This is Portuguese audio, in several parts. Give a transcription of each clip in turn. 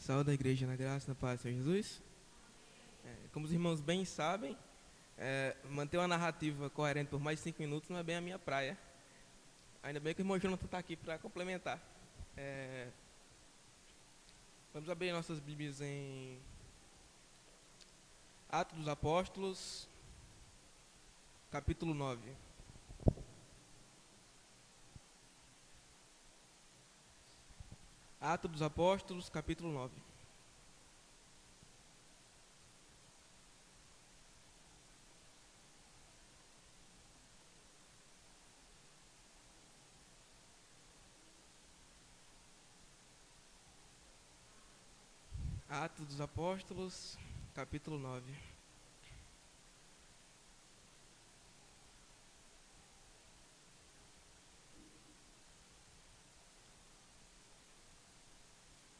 Saúde da igreja na graça e na paz do Senhor Jesus. Como os irmãos bem sabem, manter uma narrativa coerente por mais de 5 minutos não é bem a minha praia. Ainda bem que o irmão Jonathan está aqui para complementar. Vamos abrir nossas Bíblias em Atos dos Apóstolos, capítulo 9. Atos dos Apóstolos, capítulo 9. Atos dos Apóstolos, capítulo 9.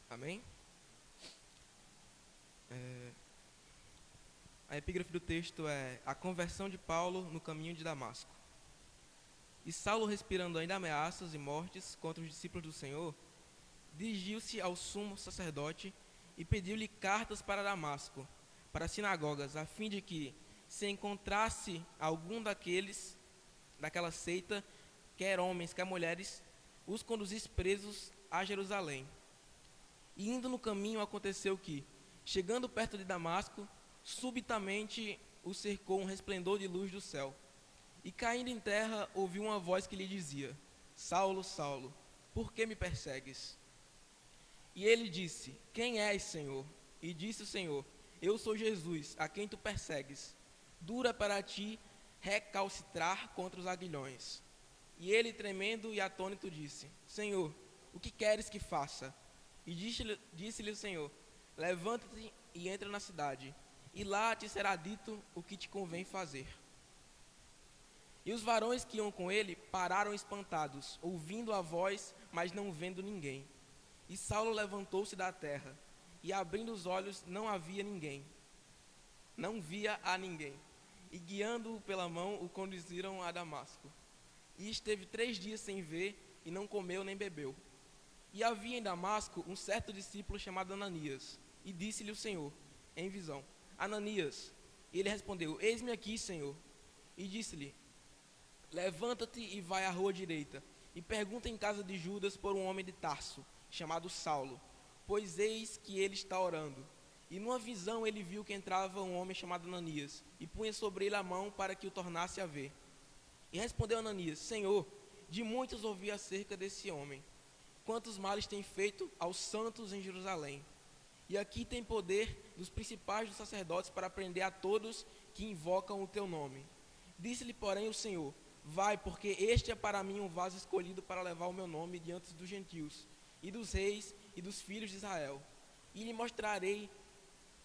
Amém? A epígrafe do texto é: a conversão de Paulo no caminho de Damasco. E Saulo, respirando ainda ameaças e mortes contra os discípulos do Senhor, dirigiu-se ao sumo sacerdote e pediu-lhe cartas para Damasco, para as sinagogas, a fim de que, se encontrasse algum daquela seita, quer homens, quer mulheres, os conduzisse presos a Jerusalém. E indo no caminho, aconteceu que, chegando perto de Damasco, subitamente o cercou um resplendor de luz do céu. E caindo em terra, ouviu uma voz que lhe dizia: Saulo, Saulo, por que me persegues? E ele disse: Quem és, Senhor? E disse o Senhor: Eu sou Jesus, a quem tu persegues. Dura para ti recalcitrar contra os aguilhões. E ele, tremendo e atônito, disse: Senhor, o que queres que faça? E disse-lhe o Senhor: Levanta-te e entra na cidade, e lá te será dito o que te convém fazer. E os varões que iam com ele pararam espantados, ouvindo a voz, mas não vendo ninguém. E Saulo levantou-se da terra, e abrindo os olhos não via a ninguém. E guiando-o pela mão, o conduziram a Damasco. E esteve 3 dias sem ver, e não comeu nem bebeu. E havia em Damasco um certo discípulo chamado Ananias, e disse-lhe o Senhor, em visão: Ananias. E ele respondeu: Eis-me aqui, Senhor. E disse-lhe: Levanta-te e vai à rua direita, e pergunta em casa de Judas por um homem de Tarso, chamado Saulo, pois eis que ele está orando. E numa visão ele viu que entrava um homem chamado Ananias, e punha sobre ele a mão para que o tornasse a ver. E respondeu Ananias: Senhor, de muitos ouvi acerca desse homem, quantos males tem feito aos santos em Jerusalém. E aqui tem poder dos principais dos sacerdotes para prender a todos que invocam o teu nome. Disse-lhe, porém, o Senhor: Vai, porque este é para mim um vaso escolhido para levar o meu nome diante dos gentios, e dos reis, e dos filhos de Israel. E lhe mostrarei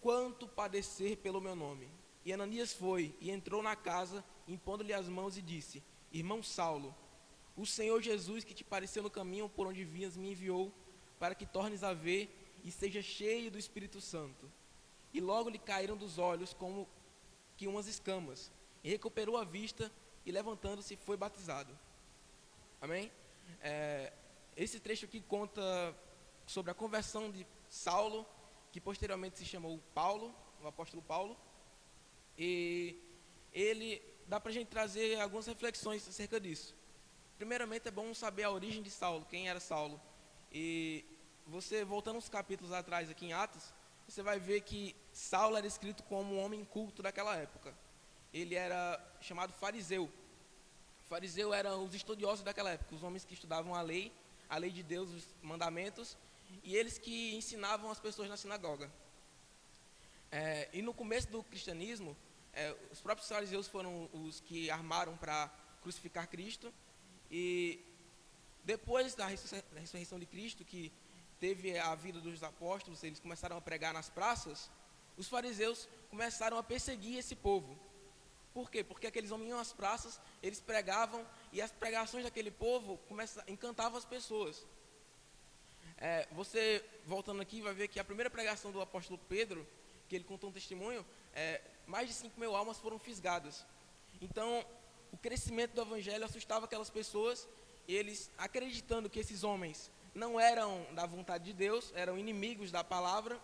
quanto padecer pelo meu nome. E Ananias foi, e entrou na casa, impondo-lhe as mãos, e disse: Irmão Saulo, o Senhor Jesus, que te pareceu no caminho por onde vinhas, me enviou, para que tornes a ver, e seja cheio do Espírito Santo. E logo lhe caíram dos olhos como que umas escamas, e recuperou a vista, e levantando-se foi batizado. Amém? Esse trecho aqui conta sobre a conversão de Saulo, que posteriormente se chamou Paulo, o apóstolo Paulo. E ele dá para a gente trazer algumas reflexões acerca disso. Primeiramente é bom saber a origem de Saulo, quem era Saulo. E você, voltando uns capítulos atrás aqui em Atos, você vai ver que Saulo era escrito como um homem culto daquela época. Ele era chamado fariseu. Fariseu eram os estudiosos daquela época, os homens que estudavam a lei de Deus, os mandamentos, e eles que ensinavam as pessoas na sinagoga. E no começo do cristianismo, os próprios fariseus foram os que armaram para crucificar Cristo, e depois da ressurreição de Cristo, que teve a vida dos apóstolos, eles começaram a pregar nas praças, os fariseus começaram a perseguir esse povo. Por quê? Porque aqueles homens iam às praças, eles pregavam, e as pregações daquele povo encantavam as pessoas. Você, voltando aqui, vai ver que a primeira pregação do apóstolo Pedro, que ele contou um testemunho, mais de 5.000 almas foram fisgadas. Então, o crescimento do evangelho assustava aquelas pessoas, e eles, acreditando que esses homens não eram da vontade de Deus, eram inimigos da palavra.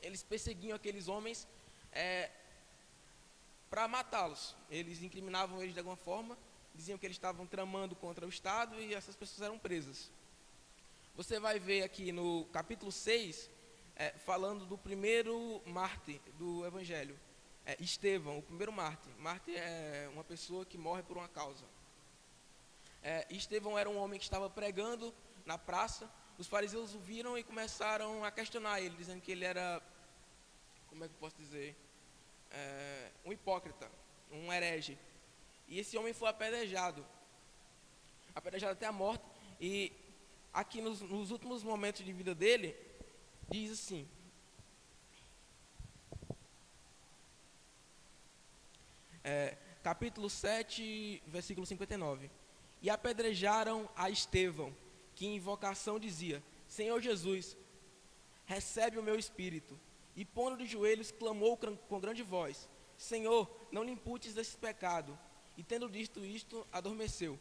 Eles perseguiam aqueles homens para matá-los. Eles incriminavam eles de alguma forma, diziam que eles estavam tramando contra o Estado e essas pessoas eram presas. Você vai ver aqui no capítulo 6, falando do primeiro mártir do Evangelho, Estevão, o primeiro mártir. Mártir é uma pessoa que morre por uma causa. Estevão era um homem que estava pregando na praça. Os fariseus o viram e começaram a questionar ele, dizendo que ele era, como é que eu posso dizer, um hipócrita, um herege. E esse homem foi apedrejado até a morte. E aqui nos últimos momentos de vida dele, diz assim: capítulo 7, versículo 59. E apedrejaram a Estevão, que em invocação dizia: Senhor Jesus, recebe o meu espírito. E pondo de joelhos, clamou com grande voz: Senhor, não lhe imputes desse pecado. E tendo dito isto, adormeceu.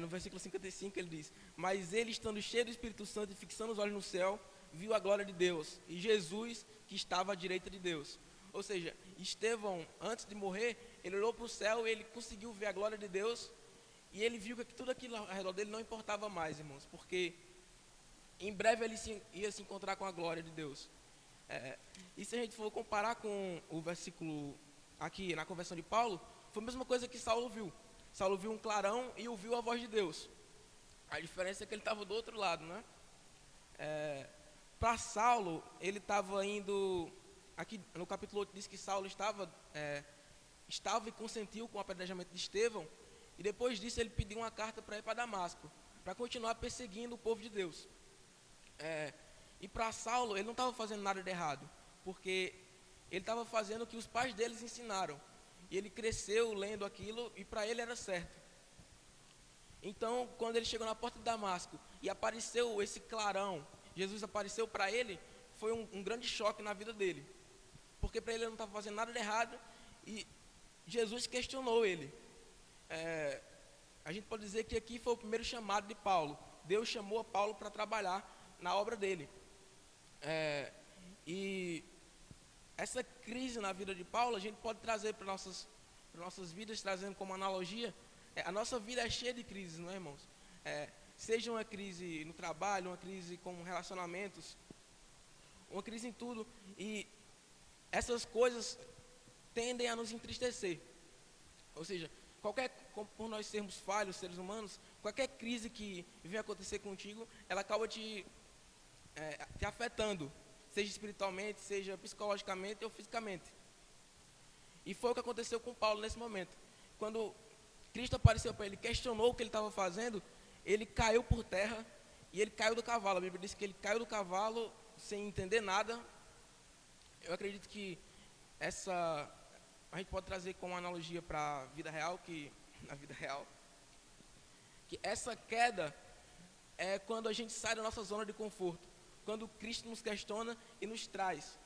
No versículo 55 ele diz: Mas ele, estando cheio do Espírito Santo e fixando os olhos no céu, viu a glória de Deus e Jesus que estava à direita de Deus. Ou seja, Estevão, antes de morrer, ele olhou para o céu e ele conseguiu ver a glória de Deus. E ele viu que tudo aquilo ao redor dele não importava mais, irmãos, porque em breve ele ia se encontrar com a glória de Deus. E se a gente for comparar com o versículo aqui na conversão de Paulo, foi a mesma coisa que Saulo viu. Saulo viu um clarão e ouviu a voz de Deus. A diferença é que ele estava do outro lado, né? Para Saulo, ele estava indo... Aqui no capítulo 8 diz que Saulo estava e consentiu com o apedrejamento de Estevão. E depois disso ele pediu uma carta para ir para Damasco, para continuar perseguindo o povo de Deus. E para Saulo, ele não estava fazendo nada de errado, porque ele estava fazendo o que os pais deles ensinaram. E ele cresceu lendo aquilo e para ele era certo. Então, quando ele chegou na porta de Damasco e apareceu esse clarão, Jesus apareceu para ele, foi um grande choque na vida dele. Porque para ele não estava fazendo nada de errado e Jesus questionou ele. A gente pode dizer que aqui foi o primeiro chamado de Paulo. Deus chamou a Paulo para trabalhar na obra dele. E essa crise na vida de Paulo, a gente pode trazer para nossas vidas, trazendo como analogia. A nossa vida é cheia de crises, não é, irmãos? Seja uma crise no trabalho, uma crise com relacionamentos, uma crise em tudo. E essas coisas tendem a nos entristecer. Ou seja, por nós sermos falhos, seres humanos, qualquer crise que venha acontecer contigo, ela acaba te afetando, seja espiritualmente, seja psicologicamente ou fisicamente. E foi o que aconteceu com Paulo nesse momento. Quando Cristo apareceu para ele, questionou o que ele estava fazendo, ele caiu por terra e ele caiu do cavalo. A Bíblia diz que ele caiu do cavalo sem entender nada. Eu acredito que a gente pode trazer como analogia para a vida real, que essa queda é quando a gente sai da nossa zona de conforto, quando Cristo nos questiona e nos traz.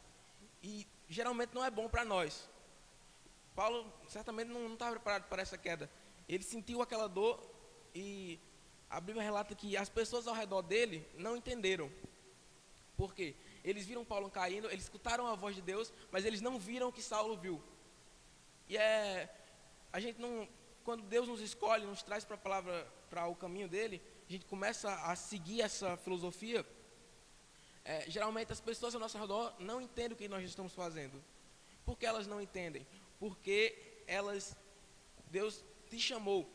E geralmente não é bom para nós. Paulo certamente não estava preparado para essa queda. Ele sentiu aquela dor e a Bíblia relata que as pessoas ao redor dele não entenderam. Por quê? Eles viram Paulo caindo, eles escutaram a voz de Deus, mas eles não viram o que Saulo viu. E a gente não, quando Deus nos escolhe, nos traz para a palavra, para o caminho dele, a gente começa a seguir essa filosofia. Geralmente as pessoas ao nosso redor não entendem o que nós estamos fazendo. Por que elas não entendem? Porque Deus te chamou.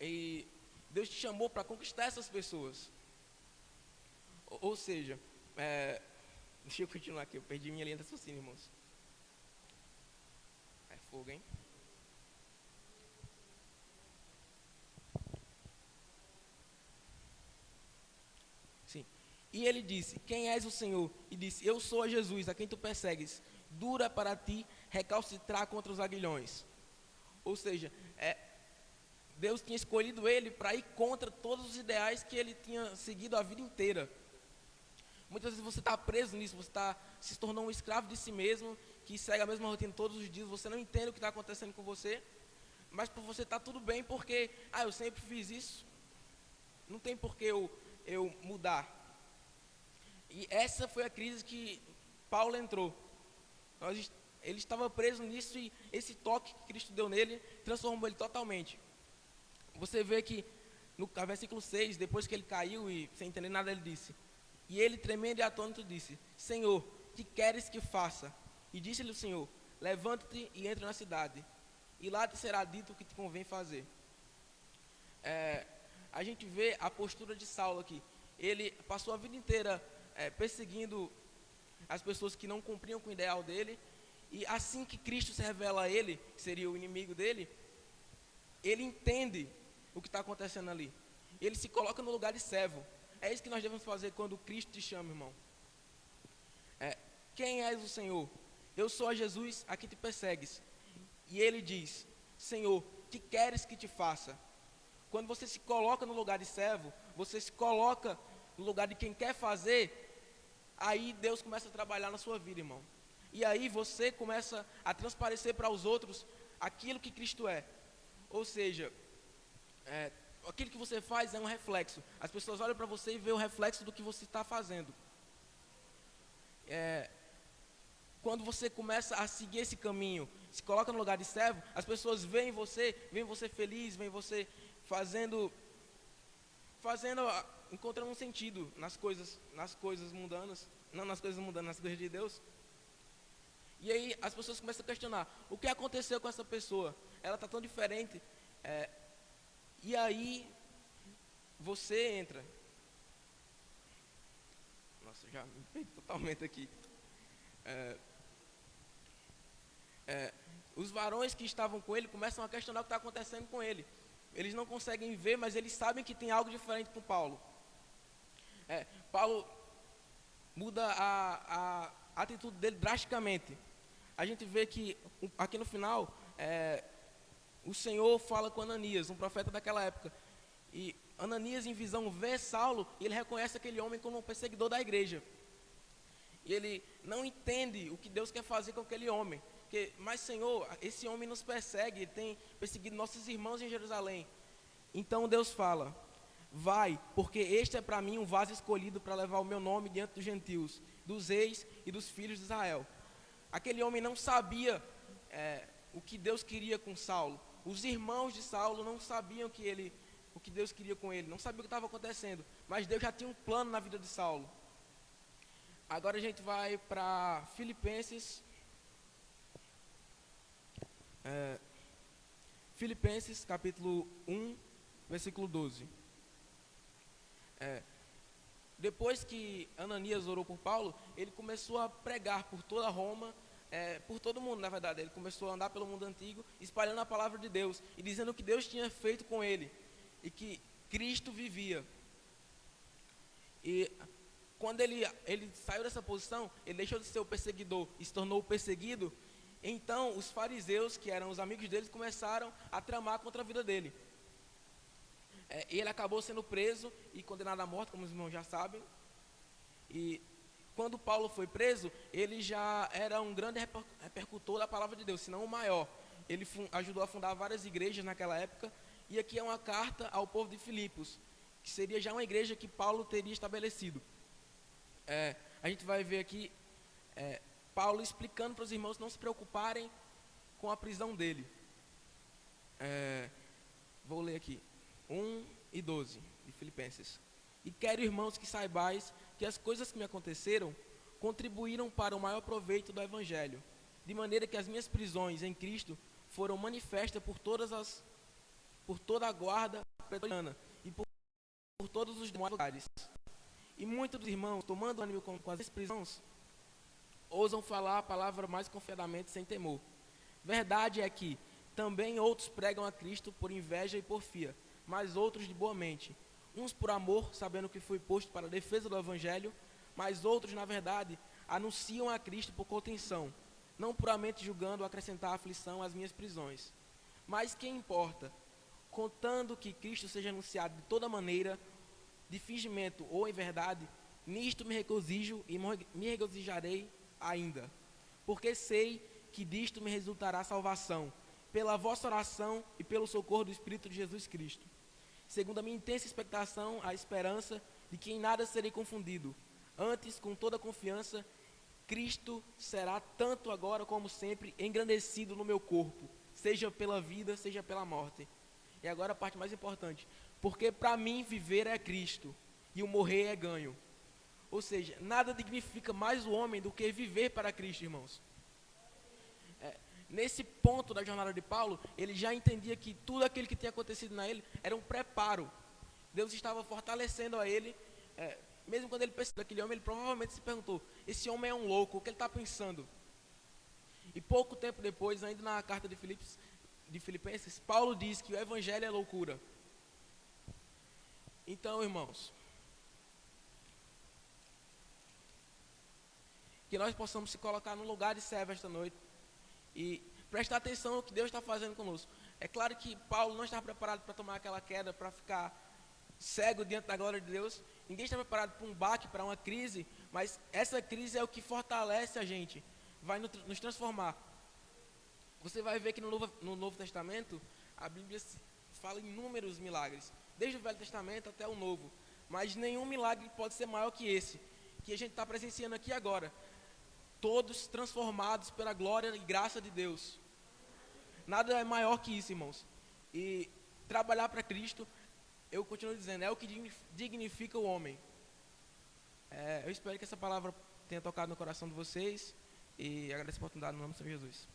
E Deus te chamou para conquistar essas pessoas. Ou seja, deixa eu continuar aqui, eu perdi minha linha de raciocínio, irmãos. É fogo, hein? Sim. E ele disse: Quem és o Senhor? E disse: Eu sou a Jesus, a quem tu persegues. Dura para ti recalcitrar contra os aguilhões. Ou seja, Deus tinha escolhido ele para ir contra todos os ideais que ele tinha seguido a vida inteira. Muitas vezes você está preso nisso, você se tornou um escravo de si mesmo, que segue a mesma rotina todos os dias, você não entende o que está acontecendo com você, Mas por você tá tudo bem porque, eu sempre fiz isso, não tem por que eu mudar. E essa foi a crise que Paulo entrou. Ele estava preso nisso e esse toque que Cristo deu nele transformou ele totalmente. Você vê que no versículo 6, depois que ele caiu e sem entender nada, ele disse: e ele, tremendo e atônito, disse: Senhor, que queres que faça? E disse-lhe o Senhor: levanta-te e entra na cidade, e lá te será dito o que te convém fazer. A gente vê a postura de Saulo aqui. Ele passou a vida inteira perseguindo as pessoas que não cumpriam com o ideal dele, e assim que Cristo se revela a ele, que seria o inimigo dele, ele entende o que está acontecendo ali. Ele se coloca no lugar de servo. É isso que nós devemos fazer quando Cristo te chama, irmão. Quem és o Senhor? Eu sou a Jesus a quem te persegues. E ele diz: Senhor, que queres que te faça? Quando você se coloca no lugar de servo, você se coloca no lugar de quem quer fazer, aí Deus começa a trabalhar na sua vida, irmão. E aí você começa a transparecer para os outros aquilo que Cristo é. Ou seja, aquilo que você faz é um reflexo. As pessoas olham para você e veem o reflexo do que você está fazendo. Quando você começa a seguir esse caminho, se coloca no lugar de servo, as pessoas veem você feliz, veem você encontrando um sentido nas coisas mundanas, não nas coisas mundanas, nas coisas de Deus. E aí as pessoas começam a questionar: o que aconteceu com essa pessoa? Ela está tão diferente. E aí você entra. Nossa, já me perdi totalmente aqui. Os varões que estavam com ele começam a questionar o que está acontecendo com ele. Eles não conseguem ver, mas eles sabem que tem algo diferente com Paulo. Paulo muda a atitude dele drasticamente. A gente vê que aqui no final, o Senhor fala com Ananias, um profeta daquela época. E Ananias, em visão, vê Saulo e ele reconhece aquele homem como um perseguidor da igreja. E ele não entende o que Deus quer fazer com aquele homem. Mas Senhor, esse homem nos persegue, ele tem perseguido nossos irmãos em Jerusalém. Então Deus fala: vai, porque este é para mim um vaso escolhido para levar o meu nome diante dos gentios, dos reis e dos filhos de Israel. Aquele homem não sabia o que Deus queria com Saulo. Os irmãos de Saulo não sabiam o que Deus queria com ele, não sabiam o que estava acontecendo, mas Deus já tinha um plano na vida de Saulo. Agora a gente vai para Filipenses. Filipenses capítulo 1, versículo 12. Depois que Ananias orou por Paulo, ele começou a pregar por toda Roma, por todo mundo, na verdade. Ele começou a andar pelo mundo antigo, espalhando a palavra de Deus e dizendo o que Deus tinha feito com ele e que Cristo vivia. E quando ele saiu dessa posição, ele deixou de ser o perseguidor e se tornou o perseguido. Então os fariseus, que eram os amigos dele, começaram a tramar contra a vida dele. Ele acabou sendo preso e condenado à morte, como os irmãos já sabem. E quando Paulo foi preso, ele já era um grande repercutor da palavra de Deus, se não o maior. Ele ajudou a fundar várias igrejas naquela época. E aqui é uma carta ao povo de Filipos, que seria já uma igreja que Paulo teria estabelecido. A gente vai ver aqui Paulo explicando para os irmãos não se preocuparem com a prisão dele. Vou ler aqui, 1 e 12 de Filipenses. E quero, irmãos, que saibais que as coisas que me aconteceram contribuíram para o maior proveito do Evangelho, de maneira que as minhas prisões em Cristo foram manifestas por toda a guarda pretoriana e por todos os demais lugares. E muitos dos irmãos, tomando ânimo com as prisões, ousam falar a palavra mais confiadamente sem temor. Verdade é que também outros pregam a Cristo por inveja e porfia, mas outros de boa mente. Uns por amor, sabendo que fui posto para a defesa do Evangelho, mas outros, na verdade, anunciam a Cristo por contenção, não puramente julgando acrescentar aflição às minhas prisões. Mas quem importa? Contando que Cristo seja anunciado de toda maneira, de fingimento ou em verdade, nisto me regozijo e me regozijarei ainda, porque sei que disto me resultará salvação, pela vossa oração e pelo socorro do Espírito de Jesus Cristo. Segundo a minha intensa expectação, a esperança de que em nada serei confundido. Antes, com toda confiança, Cristo será, tanto agora como sempre, engrandecido no meu corpo, seja pela vida, seja pela morte. E agora a parte mais importante. Porque para mim viver é Cristo e o morrer é ganho. Ou seja, nada dignifica mais o homem do que viver para Cristo, irmãos. Nesse ponto da jornada de Paulo, ele já entendia que tudo aquilo que tinha acontecido na ele era um preparo. Deus estava fortalecendo a ele. Mesmo quando ele percebeu aquele homem, ele provavelmente se perguntou: esse homem é um louco, o que ele está pensando? E pouco tempo depois, ainda na carta de Filipenses, Paulo diz que o evangelho é loucura. Então, irmãos, que nós possamos se colocar no lugar de servo esta noite e prestar atenção no que Deus está fazendo conosco. É claro que Paulo não estava preparado para tomar aquela queda, para ficar cego diante da glória de Deus. Ninguém está preparado para um baque, para uma crise, mas essa crise é o que fortalece a gente, vai nos transformar. Você vai ver que no Novo Testamento, a Bíblia fala em inúmeros milagres, desde o Velho Testamento até o Novo, mas nenhum milagre pode ser maior que esse, que a gente está presenciando aqui agora. Todos transformados pela glória e graça de Deus. Nada é maior que isso, irmãos. E trabalhar para Cristo, eu continuo dizendo, é o que dignifica o homem. Eu espero que essa palavra tenha tocado no coração de vocês e agradeço a oportunidade no nome do Senhor Jesus.